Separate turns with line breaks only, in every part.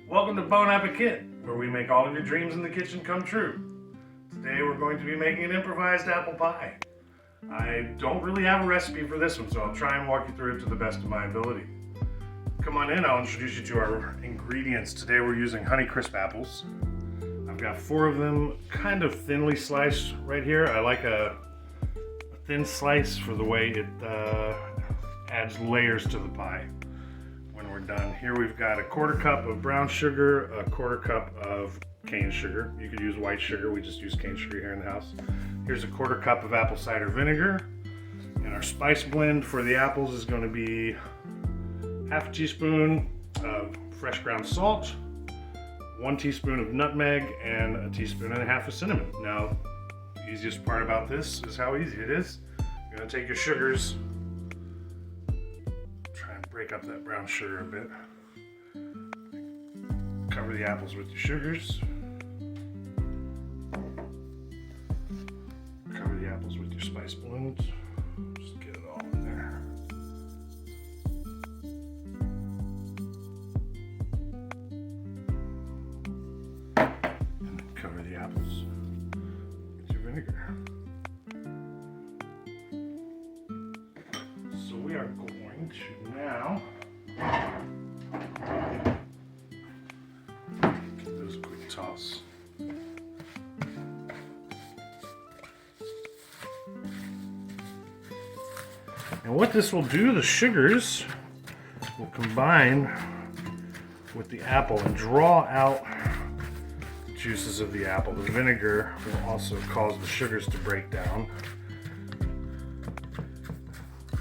Welcome to Bon Appetit, where we make all of your dreams in the kitchen come true. Today we're going to be making an improvised apple pie. I don't really have a recipe for this one, so I'll try and walk you through it to the best of my ability. Come on in, I'll introduce you to our ingredients. Today we're using Honeycrisp apples. I've got 4 of them, kind of thinly sliced right here. I like a thin slice for the way it adds layers to the pie when we're done. Here we've got a 1/4 cup of brown sugar, a 1/4 cup of cane sugar. You could use white sugar, we just use cane sugar here in the house. Here's a 1/4 cup of apple cider vinegar. And our spice blend for the apples is going to be 1/2 teaspoon of fresh ground salt, 1 teaspoon of nutmeg, and 1.5 teaspoons of cinnamon. Now, the easiest part about this is how easy it is. You're going to take your sugars, try and break up that brown sugar a bit. Cover the apples with your sugars. Cover the apples with your spice blend. Just get it all in there. And then cover the apples with your vinegar. So we are going to now give those a quick toss. And what this will do, the sugars will combine with the apple and draw out the juices of the apple. The vinegar will also cause the sugars to break down.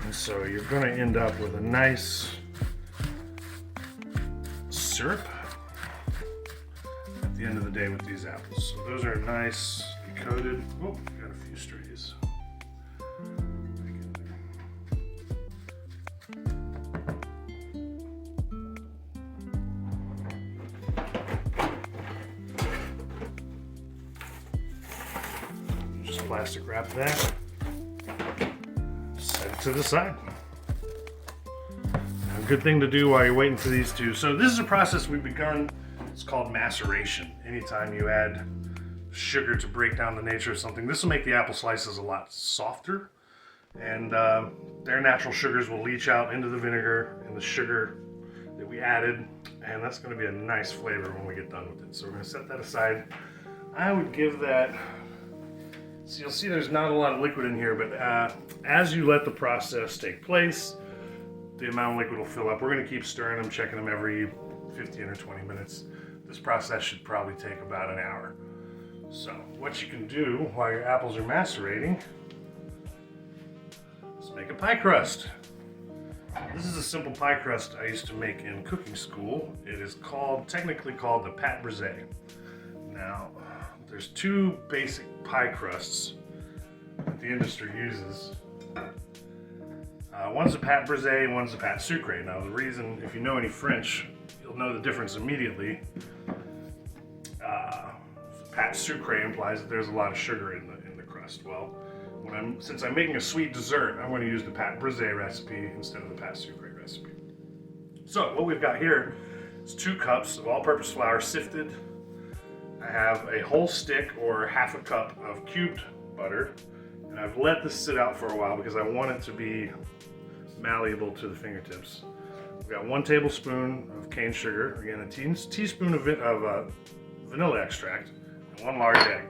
And so you're going to end up with a nice syrup at the end of the day with these apples. So those are nicely coated. Oh, got a few strays. Just plastic wrap that. Set it to the side. Now, a good thing to do while you're waiting for these two. So this is a process we've begun. It's called maceration. Anytime you add sugar to break down the nature of something, this will make the apple slices a lot softer, and their natural sugars will leach out into the vinegar and the sugar that we added, and that's going to be a nice flavor when we get done with it. So we're going to set that aside. I would give that, so you'll see there's not a lot of liquid in here, but as you let the process take place, the amount of liquid will fill up. We're going to keep stirring them, checking them every 15 or 20 minutes. This process should probably take about an hour. So what you can do while your apples are macerating is make a pie crust. This is a simple pie crust I used to make in cooking school. It is technically called the pâte brisée. Now, there's 2 basic pie crusts that the industry uses. One's a pâte brisée and one's a pâte sucrée. Now, the reason, if you know any French, you'll know the difference immediately. Pâte sucrée implies that there's a lot of sugar in the crust. Well, since I'm making a sweet dessert, I'm going to use the pâte brisée recipe instead of the pâte sucrée recipe. So what we've got here is 2 cups of all-purpose flour sifted. I have a whole stick or 1/2 cup of cubed butter, and I've let this sit out for a while because I want it to be malleable to the fingertips. We've got 1 tablespoon of cane sugar, again a teaspoon of vanilla extract, and 1 large egg.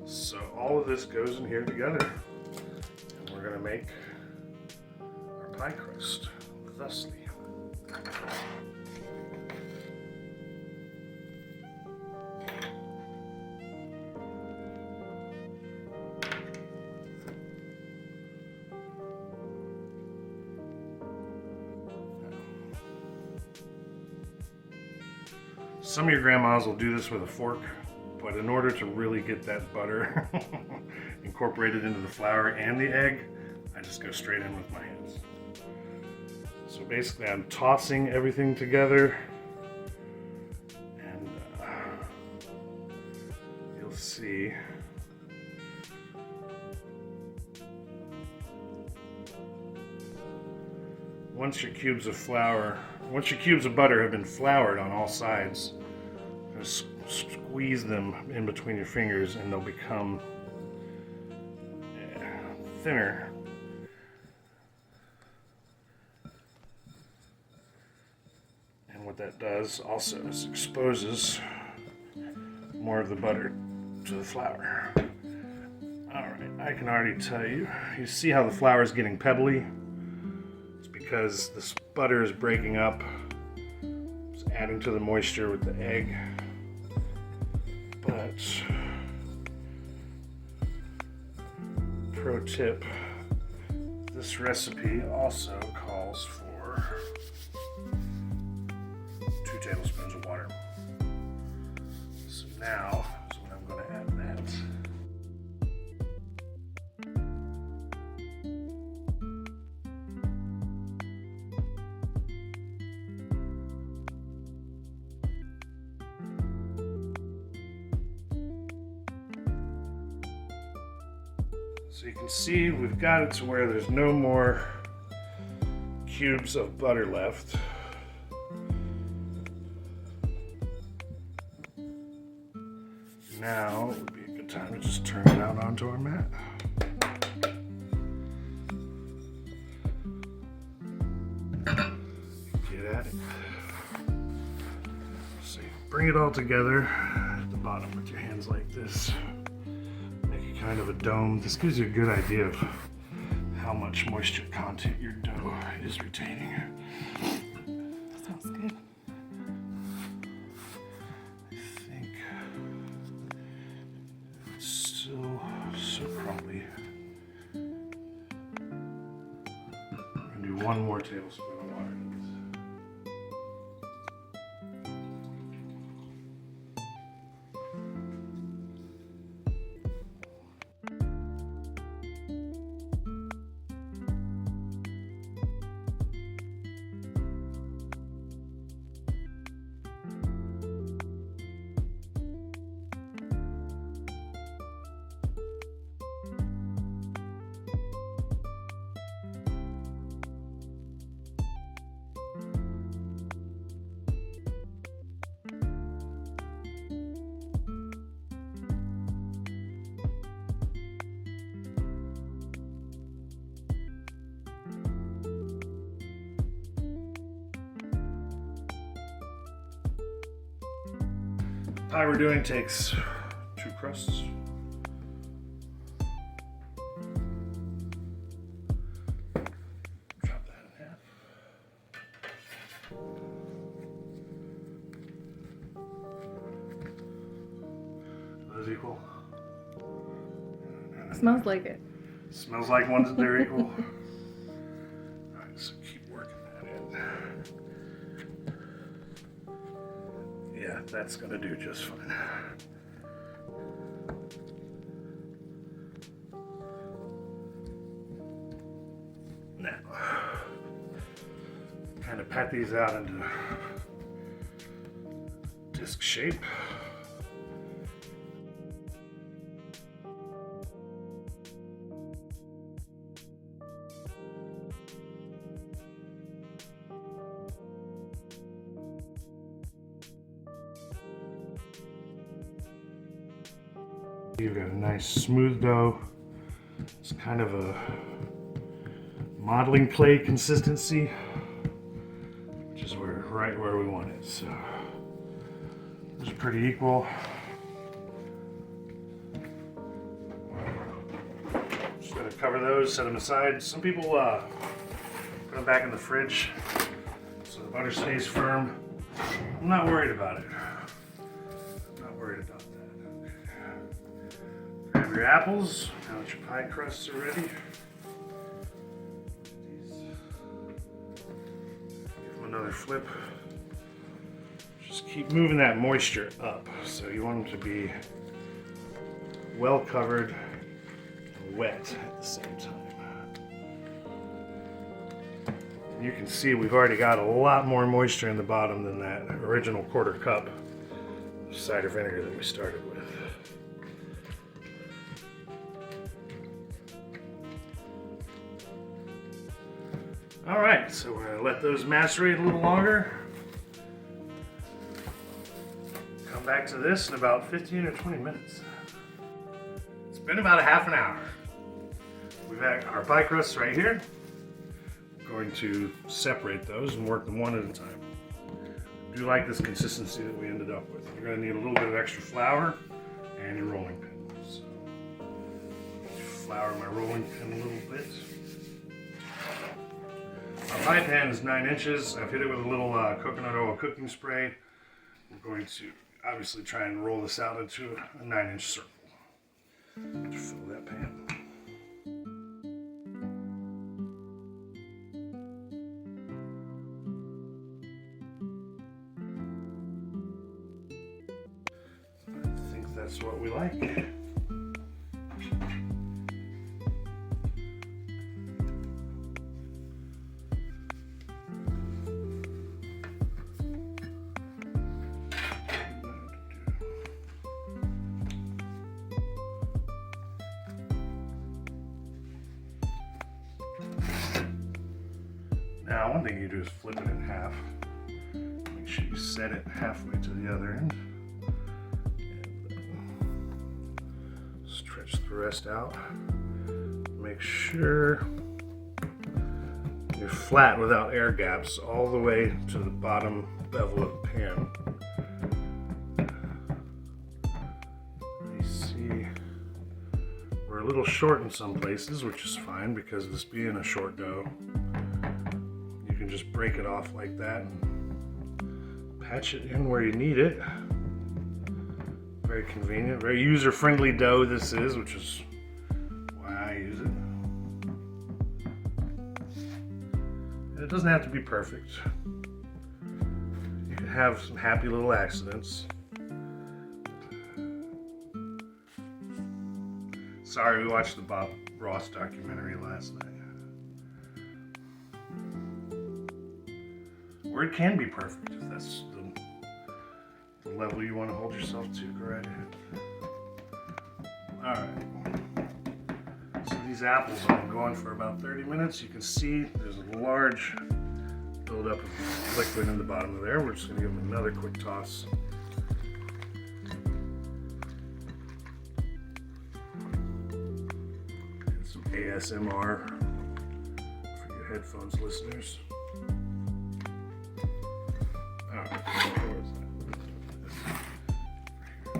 So all of this goes in here together, and we're going to make our pie crust thusly. Some of your grandmas will do this with a fork, but in order to really get that butter incorporated into the flour and the egg, I just go straight in with my hands. So basically I'm tossing everything together, and you'll see once your cubes of flour once your cubes of butter have been floured on all sides, just squeeze them in between your fingers and they'll become thinner. And what that does also is exposes more of the butter to the flour. Alright, I can already tell you. You see how the flour is getting pebbly? It's because this butter is breaking up. It's adding to the moisture with the egg. But, pro tip, this recipe also calls for 2 tablespoons of water. So now is when I'm going to add that. So you can see we've got it to where there's no more cubes of butter left. Now would be a good time to just turn it out onto our mat. Get at it. So you bring it all together at the bottom with your hands like this. Kind of a dome. This gives you a good idea of how much moisture content your dough is retaining.
Sounds good.
I think it's still so crumbly. I'm gonna do 1 more tablespoon of water. The pie we're doing takes 2 crusts. Chop that in half. Are those equal?
Smells like it.
Smells like ones that they're equal. Alright, so keep working that in. Yeah, that's gonna do just fine. Now, kind of pat these out into disc shape. You've got a nice smooth dough. It's kind of a modeling clay consistency, which is right where we want it. So those are pretty equal. Just gonna cover those, set them aside. Some people put them back in the fridge so the butter stays firm. I'm not worried about it. I'm not worried about that. Grab your apples, now that your pie crusts are ready. Give them another flip. Just keep moving that moisture up. So you want them to be well covered and wet at the same time. And you can see we've already got a lot more moisture in the bottom than that original 1/4 cup of cider vinegar that we started with. All right, so we're gonna let those macerate a little longer. Come back to this in about 15 or 20 minutes. It's been about a half an hour. We've got our pie crusts right here. I'm going to separate those and work them one at a time. I do like this consistency that we ended up with. You're gonna need a little bit of extra flour and your rolling pin. So, flour my rolling pin a little bit. Our pie pan is 9 inches. I've hit it with a little coconut oil cooking spray. We're going to obviously try and roll this out into a 9-inch circle to fill that pan. I think that's what we like. Now, one thing you do is flip it in half. Make sure you set it halfway to the other end. And stretch the rest out. Make sure you're flat without air gaps all the way to the bottom bevel of the pan. You see, we're a little short in some places, which is fine because of this being a short dough. You can just break it off like that and patch it in where you need it. Very convenient, very user-friendly dough this is, which is why I use it. And it doesn't have to be perfect. You can have some happy little accidents. Sorry, we watched the Bob Ross documentary last night. Or it can be perfect if that's the level you want to hold yourself to. Go right ahead. Alright. So these apples have been going for about 30 minutes. You can see there's a large buildup of liquid in the bottom of there. We're just going to give them another quick toss. And some ASMR for your headphones listeners.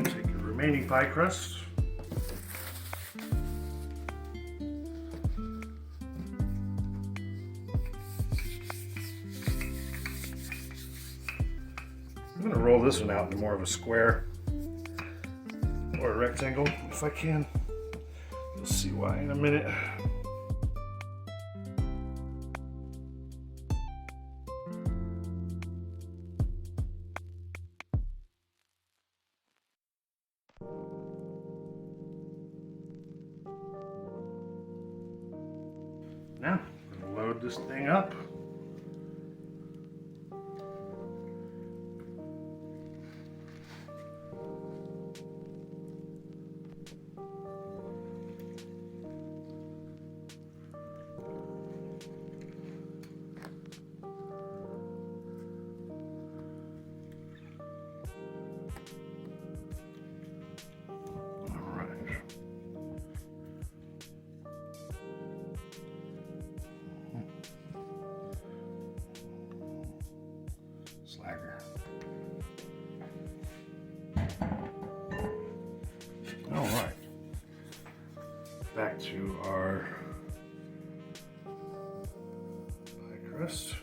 Take your remaining pie crust. I'm going to roll this one out into more of a square or a rectangle if I can. You'll see why in a minute. Now, I'm going to load this thing up. Slacker. All right. Back to our pie crust.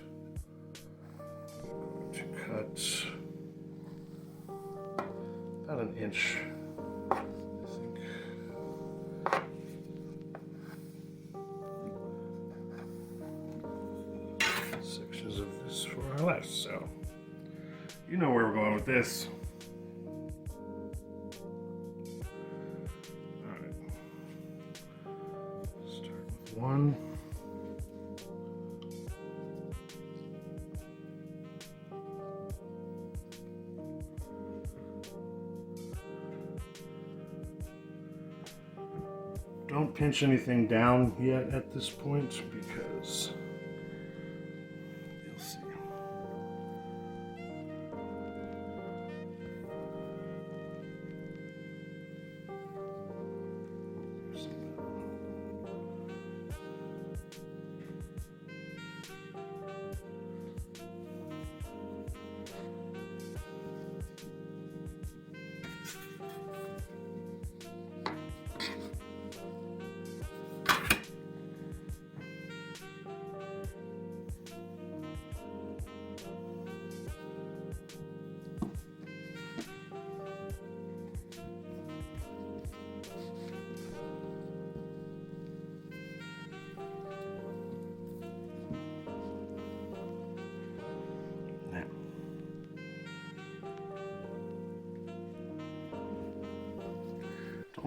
I'm going to cut about an inch, I think. Sections of this for our lattice. So you know where we're going with this. All right. Start with one. Don't pinch anything down yet at this point because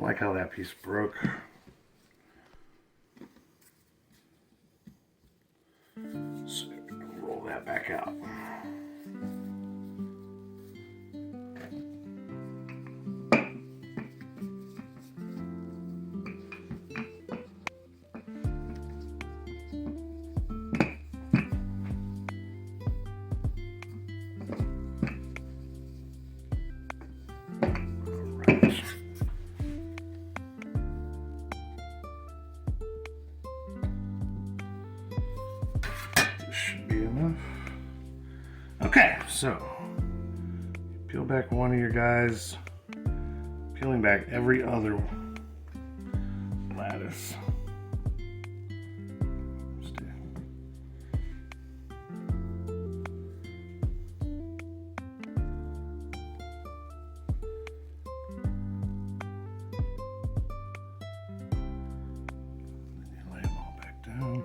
like how that piece broke. So roll that back out. Should be enough. Okay, so peel back one of your guys, peeling back every other lattice. Lay them all back down.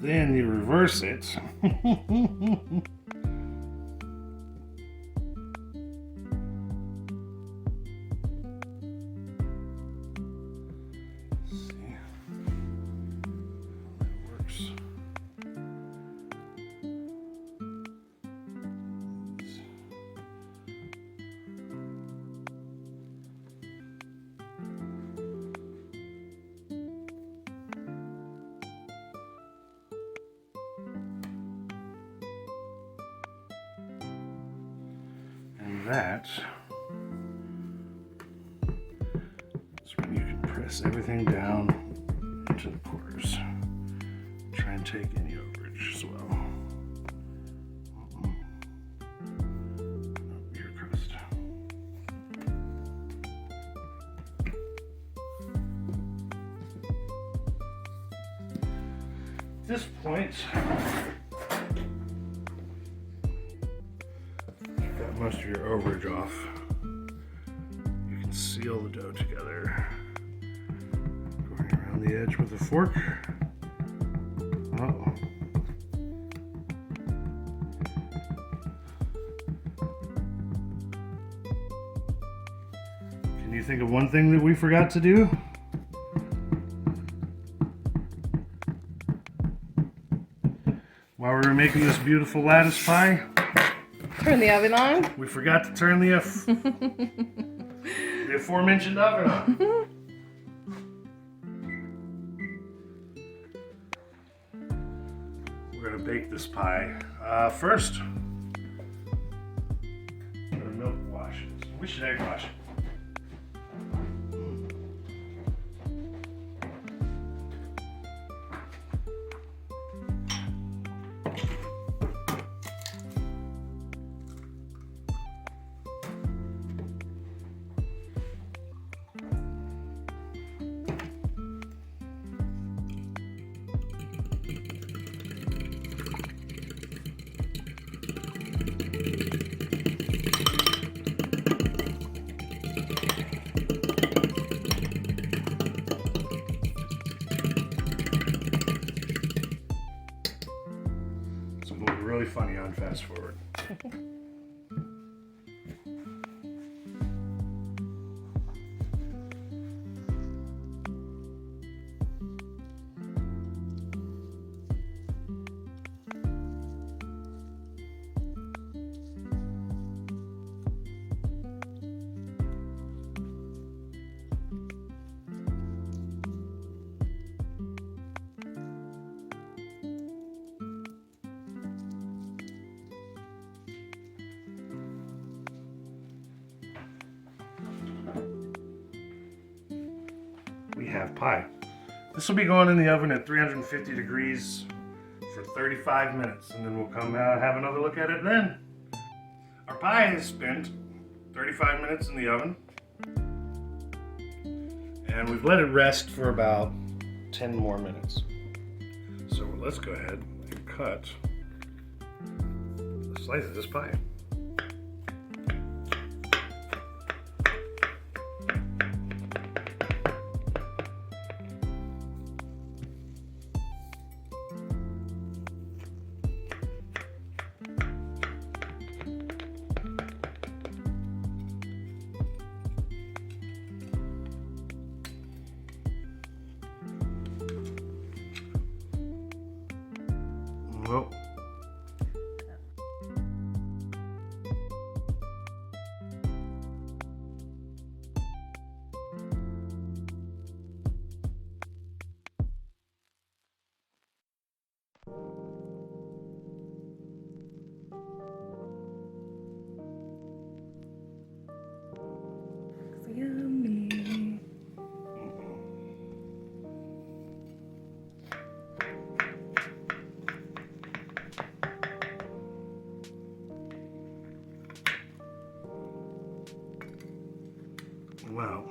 Then you reverse it. See. That works. That is when you can press everything down into the quarters. Try and take any overage as well. Beer crust. At this point, most of your overage off. You can seal the dough together. Going around the edge with a fork. Uh-oh. Can you think of one thing that we forgot to do? While we were making this beautiful lattice pie,
Turn the oven on.
we forgot to turn the aforementioned oven on. We're going to bake this pie. First, we're going to milk wash it. We should egg wash it. Really funny on fast forward. We have pie. This will be going in the oven at 350 degrees for 35 minutes, and then we'll come have another look at it then. Our pie has spent 35 minutes in the oven, and we've let it rest for about 10 more minutes. So let's go ahead and cut a slice of this pie. Well,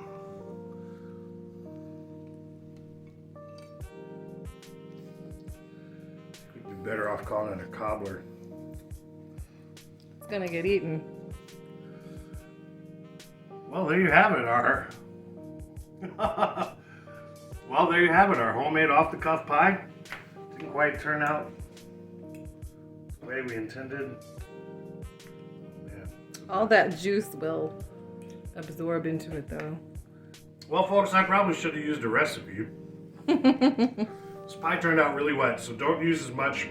we'd be better off calling it a cobbler.
It's gonna get eaten.
Well, there you have it, our our homemade off-the-cuff pie. Didn't quite turn out the way we intended. Yeah.
All that juice will absorb into it though.
Well, folks, I probably should have used a recipe. This pie turned out really wet, so don't use as much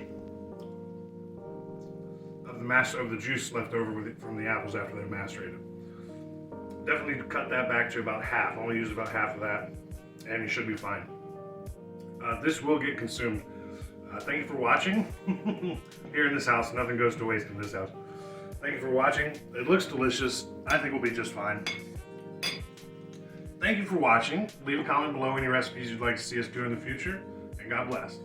of the juice left over from the apples after they're macerated. Definitely cut that back to about half. Only use about half of that, and you should be fine. This will get consumed. Thank you for watching. Here in this house, nothing goes to waste in this house. Thank you for watching. It looks delicious. I think we'll be just fine. Thank you for watching. Leave a comment below any recipes you'd like to see us do in the future, and God bless.